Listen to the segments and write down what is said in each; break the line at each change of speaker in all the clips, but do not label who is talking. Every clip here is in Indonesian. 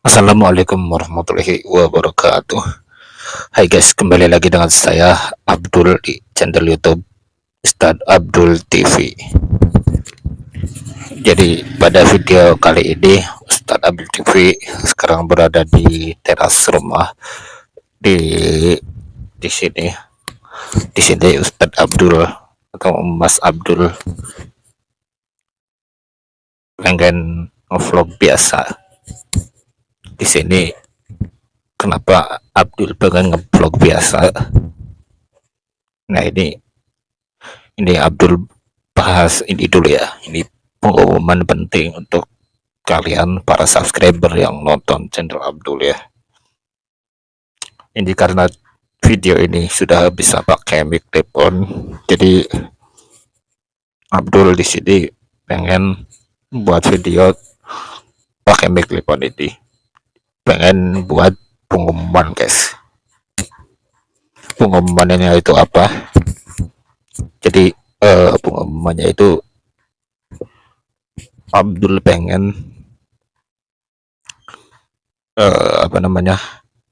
Assalamualaikum warahmatullahi wabarakatuh. Hai guys, kembali lagi dengan saya Abdul di channel YouTube Ustadz Abdul TV. Jadi pada video kali ini Ustadz Abdul TV sekarang berada di teras rumah di di sini. Di sini Ustadz Abdul atau Mas Abdul pengen vlog biasa. Di sini kenapa Abdul pengen ngevlog biasa? Nah, ini Abdul bahas ini dulu ya. Ini pengumuman penting untuk kalian para subscriber yang nonton channel Abdul ya. Ini karena video ini sudah bisa pakai mikrofon, jadi Abdul di sini pengen buat video pakai mikrofon ini. Pengen buat pengumuman guys. Pengumumannya itu apa? Jadi pengumumannya itu Abdul pengen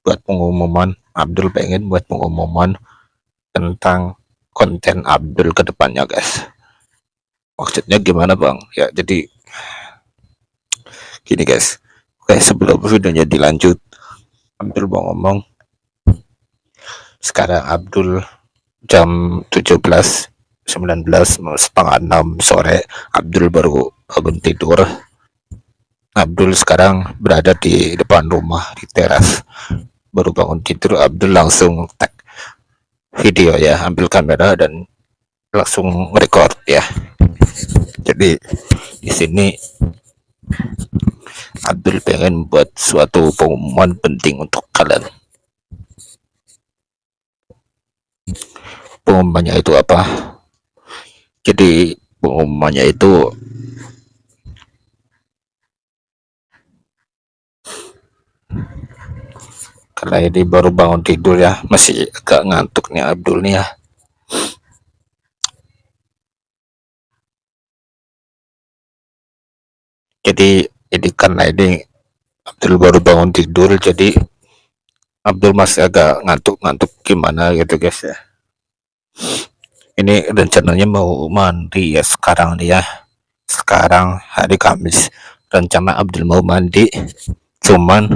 buat pengumuman. Abdul pengen buat pengumuman tentang konten Abdul ke depannya guys. Maksudnya gimana bang? Ya jadi gini guys. Oke, sebelum videonya dilanjut, Abdul mau ngomong. Sekarang Abdul jam 17:19 setengah 6 sore. Abdul baru bangun tidur. Abdul sekarang berada di depan rumah di teras. Baru bangun tidur, Abdul langsung tag video ya, ambil kamera dan langsung record ya. Jadi di sini Abdul pengen buat suatu pengumuman penting untuk kalian. Pengumumannya itu apa? Jadi pengumumannya itu karena ini baru bangun tidur ya, masih agak ngantuk nih Abdul nih ya. Jadi ini karena ini Abdul baru bangun tidur, jadi Abdul masih agak ngantuk-ngantuk gimana gitu guys ya. Ini rencananya mau mandi ya sekarang nih ya. Sekarang hari Kamis, rencana Abdul mau mandi, cuman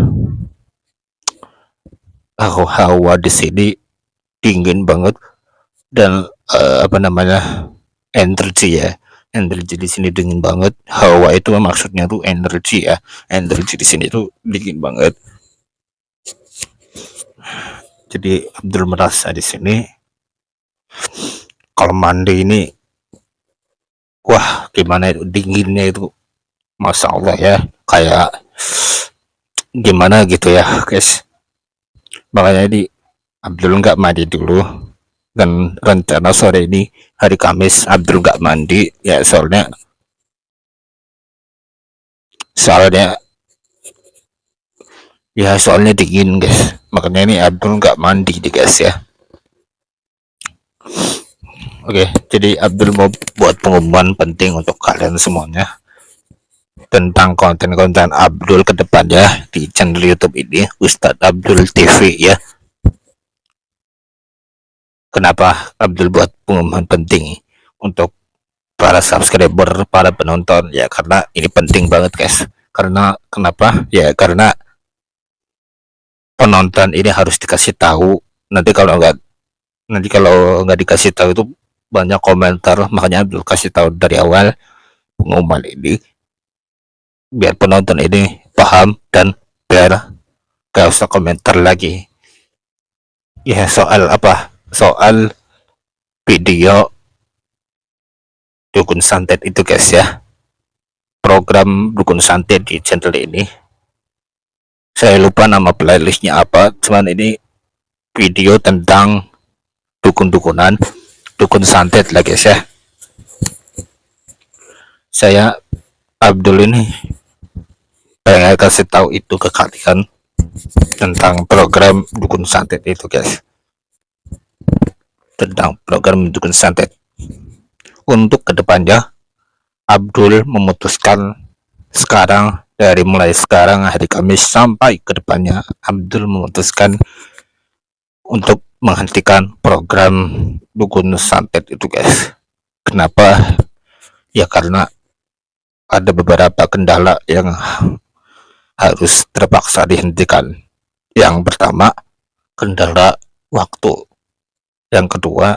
hawa di sini dingin banget dan energi ya, energi di sini dingin banget. Hawa itu maksudnya tuh energi ya, energi di sini tuh dingin banget. Jadi Abdul merasa di sini kalau mandi ini wah gimana itu dinginnya itu, masya Allah ya, kayak gimana gitu ya guys. Makanya ini Abdul nggak mandi dulu, dan rencana sore ini hari Kamis Abdul nggak mandi ya, soalnya dingin guys. Makanya ini Abdul nggak mandi nih guys ya. Oke, jadi Abdul mau buat pengumuman penting untuk kalian semuanya tentang konten-konten Abdul ke depannya di channel YouTube ini, Ustadz Abdul TV ya. Kenapa Abdul buat pengumuman penting untuk para subscriber, para penonton ya, karena ini penting banget guys. Karena kenapa? Ya karena penonton ini harus dikasih tahu. Nanti kalau nggak dikasih tahu itu banyak komentar, makanya Abdul kasih tahu dari awal pengumuman ini biar penonton ini paham dan biar gak usah komentar lagi ya soal video dukun santet itu guys ya. Program dukun santet di channel ini saya lupa nama playlistnya apa, cuman ini video tentang dukun-dukunan, dukun santet lah guys ya. Saya Abdul ini pengen kasih tahu itu ke kalian tentang program dukun santet itu guys. Tentang program dukun santet untuk kedepannya Abdul memutuskan dari mulai sekarang hari Kamis sampai ke depannya, Abdul memutuskan untuk menghentikan program dukun santet itu, guys. Kenapa? Ya karena ada beberapa kendala yang harus terpaksa dihentikan. Yang pertama, kendala waktu. Yang kedua,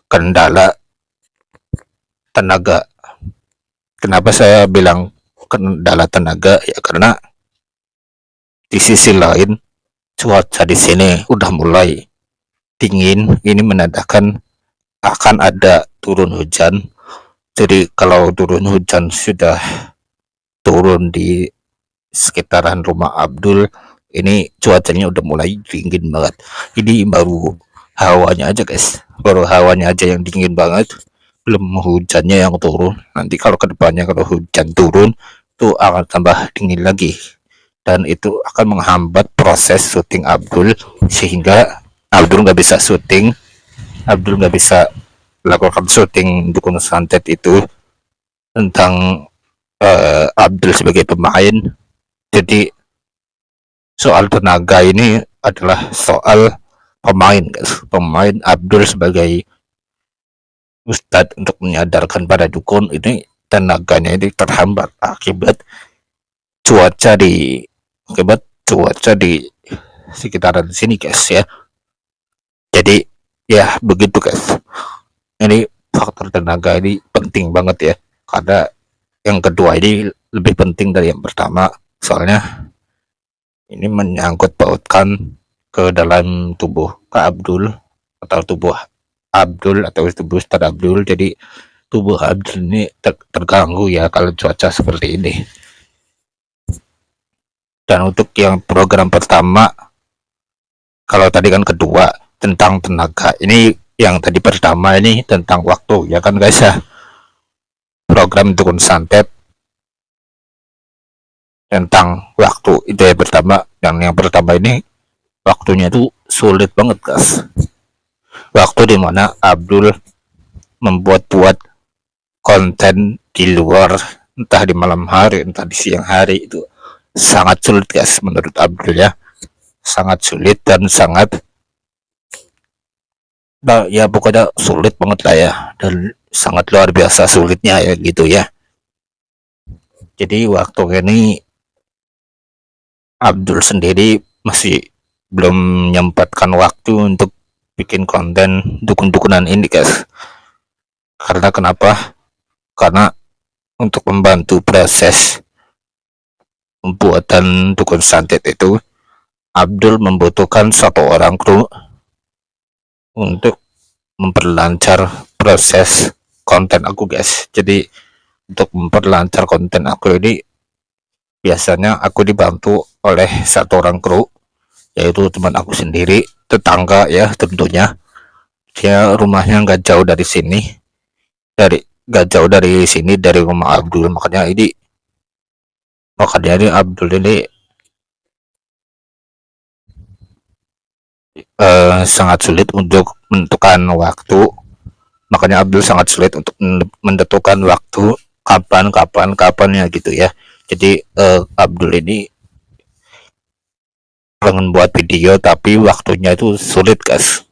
kendala tenaga. Kenapa saya bilang kendala tenaga? Ya karena di sisi lain cuaca di sini udah mulai dingin. Ini menandakan akan ada turun hujan. Jadi kalau turun hujan sudah turun di sekitaran rumah Abdul, ini cuacanya udah mulai dingin banget. Ini baru hawanya aja, guys. Baru hawanya aja yang dingin banget, belum hujannya yang turun. Nanti kalau kedepannya kalau hujan turun itu akan tambah dingin lagi, dan itu akan menghambat proses syuting Abdul, sehingga Abdul nggak bisa syuting. Abdul nggak bisa melakukan syuting dukun santet itu tentang Abdul sebagai pemain. Jadi soal tenaga ini adalah soal pemain, guys. Pemain Abdul sebagai ustadz untuk menyadarkan para dukun ini tenaganya ini terhambat akibat cuaca di sekitaran sini, guys, ya. Jadi ya begitu, guys. Ini faktor tenaga ini penting banget ya, karena yang kedua ini lebih penting dari yang pertama, soalnya ini menyangkut pautkan ke dalam tubuh Kak Abdul, atau tubuh Abdul, atau tubuh Ustadz Abdul. Jadi tubuh Abdul ini terganggu ya kalau cuaca seperti ini. Dan untuk yang program pertama, kalau tadi kan kedua tentang tenaga, ini yang tadi pertama ini tentang waktu ya kan, guys, ya. Program dukun santet tentang waktu itu ya pertama. Dan yang pertama ini waktunya itu sulit banget, guys. Waktu dimana Abdul membuat konten di luar, entah di malam hari entah di siang hari, itu sangat sulit, guys, menurut Abdul ya. Sangat sulit dan sangat ya pokoknya sulit banget lah ya, dan sangat luar biasa sulitnya ya gitu ya. Jadi waktu ini Abdul sendiri masih belum menyempatkan waktu untuk bikin konten dukun-dukunan ini, guys. Karena kenapa? Karena untuk membantu proses pembuatan dukun santet itu, Abdul membutuhkan satu orang kru untuk memperlancar proses konten aku, guys. Jadi untuk memperlancar konten aku ini, biasanya aku dibantu oleh satu orang kru, yaitu teman aku sendiri, tetangga ya tentunya. Dia rumahnya nggak jauh dari sini, dari rumah Abdul. Makanya ini Abdul ini sangat sulit untuk menentukan waktu. Makanya Abdul sangat sulit untuk menentukan waktu kapannya gitu ya. Jadi Abdul ini pengen buat video tapi waktunya itu sulit, guys.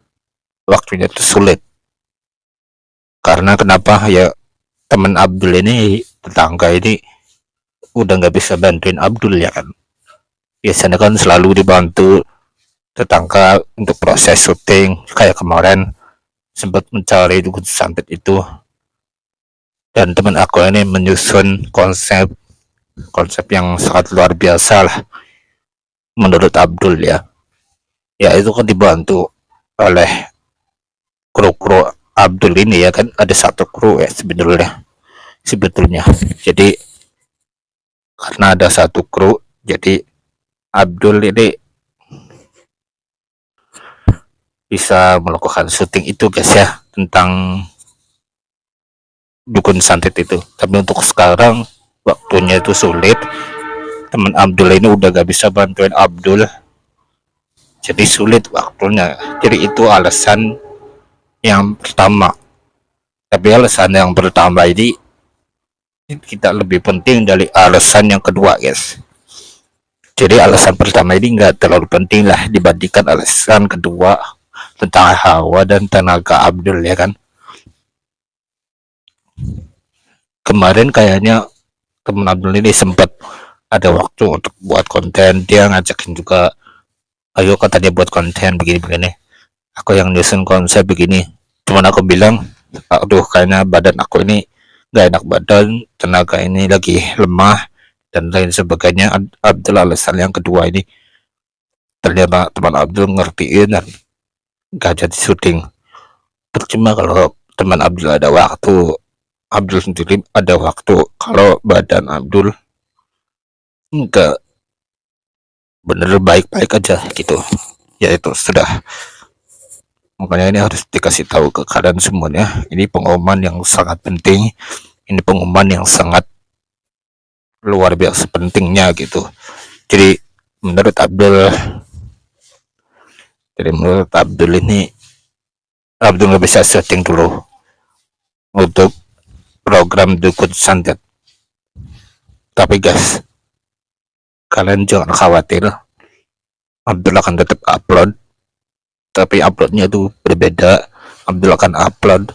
Waktunya itu sulit karena kenapa ya, teman Abdul ini, tetangga ini udah nggak bisa bantuin Abdul ya kan. Biasanya kan selalu dibantu tetangga untuk proses syuting, kayak kemarin sempat mencari dukun santet itu, dan teman aku ini menyusun konsep yang sangat luar biasa lah menurut Abdul ya. Ya itu kan dibantu oleh kru Abdul ini ya kan, ada satu kru ya sebetulnya. Jadi karena ada satu kru, jadi Abdul ini bisa melakukan syuting itu, guys ya, tentang dukun santet itu. Tapi untuk sekarang waktunya itu sulit. Teman Abdul ini udah gak bisa bantuin Abdul, jadi sulit waktunya. Jadi itu alasan yang pertama. Tapi alasan yang pertama ini kita lebih penting dari alasan yang kedua, guys. Jadi alasan pertama ini nggak terlalu penting lah dibandingkan alasan kedua tentang Hawa dan tenaga Abdul, ya kan. Kemarin kayaknya temen Abdul ini sempat ada waktu untuk buat konten, dia ngajakin juga, ayo kata dia buat konten begini-begini, aku yang nyusun konsep begini. Cuman aku bilang, aduh kayaknya badan aku ini gak enak badan, tenaga ini lagi lemah dan lain sebagainya. Abdul alasan yang kedua ini, ternyata teman Abdul ngertiin dan gak jadi syuting. Percuma kalau teman Abdul ada waktu, Abdul sendiri ada waktu, kalau badan Abdul enggak bener baik-baik aja gitu, ya itu sudah. Makanya ini harus dikasih tahu ke kalian semuanya, ini pengumuman yang sangat penting, ini pengumuman yang sangat luar biasa pentingnya gitu. Jadi menurut Abdul, ini Abdul nggak bisa syuting dulu untuk program Dukun Santet. Tapi guys, kalian jangan khawatir, Abdul akan tetap upload, tapi uploadnya itu berbeda. Abdul akan upload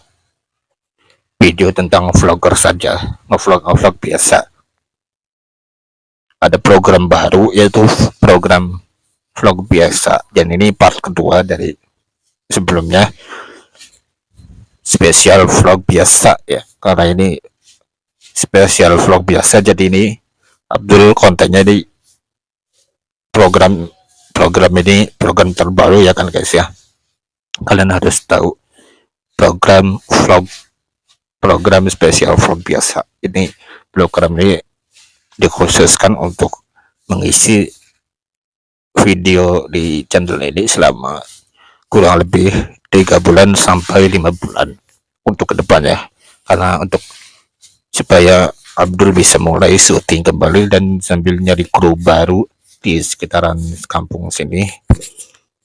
video tentang vlogger saja, ngevlog biasa. Ada program baru yaitu program vlog biasa, dan ini part kedua dari sebelumnya, spesial vlog biasa ya. Karena ini spesial vlog biasa, jadi ini Abdul kontennya di program ini program terbaru ya kan guys ya. Kalian harus tahu, program spesial vlog biasa ini, program ini dikhususkan untuk mengisi video di channel ini selama kurang lebih 3 bulan sampai 5 bulan untuk kedepannya. Karena untuk supaya Abdul bisa mulai syuting kembali dan sambil nyari kru baru di sekitaran kampung sini,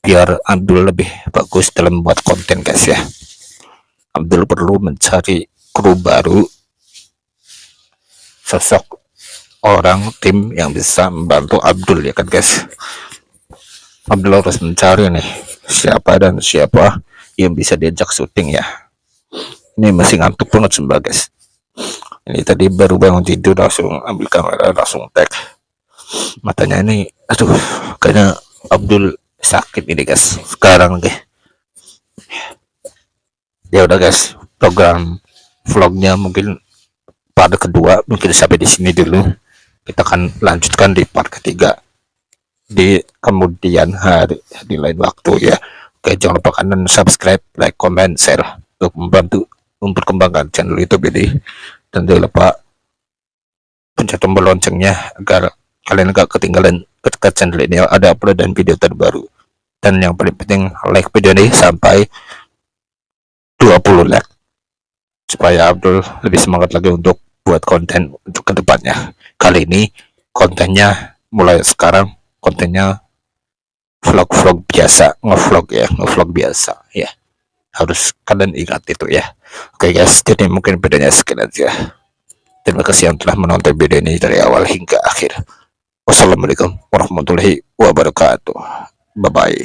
biar Abdul lebih bagus dalam membuat konten guys ya. Abdul perlu mencari kru baru, sosok orang tim yang bisa membantu Abdul ya kan guys. Abdul harus mencari nih siapa dan siapa yang bisa diajak syuting ya. Ini masih ngantuk banget sumpah guys. Ini tadi baru bangun tidur langsung ambil kamera langsung tag. Matanya ini aduh, kayaknya Abdul sakit ini guys sekarang deh. Ya udah guys, program vlognya mungkin part kedua mungkin sampai di sini dulu. Kita akan lanjutkan di part ketiga di kemudian hari, di lain waktu ya. Oke, jangan lupa kalian subscribe, like, comment, share untuk membantu memperkembangkan channel YouTube ini, dan jangan lupa pencet tombol loncengnya agar kalian gak ketinggalan ketika channel ini ada upload dan video terbaru. Dan yang paling penting, like video ini sampai 20 like supaya Abdul lebih semangat lagi untuk buat konten untuk kedepannya. Kali ini kontennya mulai sekarang kontennya vlog biasa, ngevlog biasa ya. Harus kalian ingat itu ya. Oke guys, jadi mungkin bedanya sekian aja. Terima kasih yang telah menonton video ini dari awal hingga akhir. Wassalamualaikum warahmatullahi wabarakatuh. Bye bye.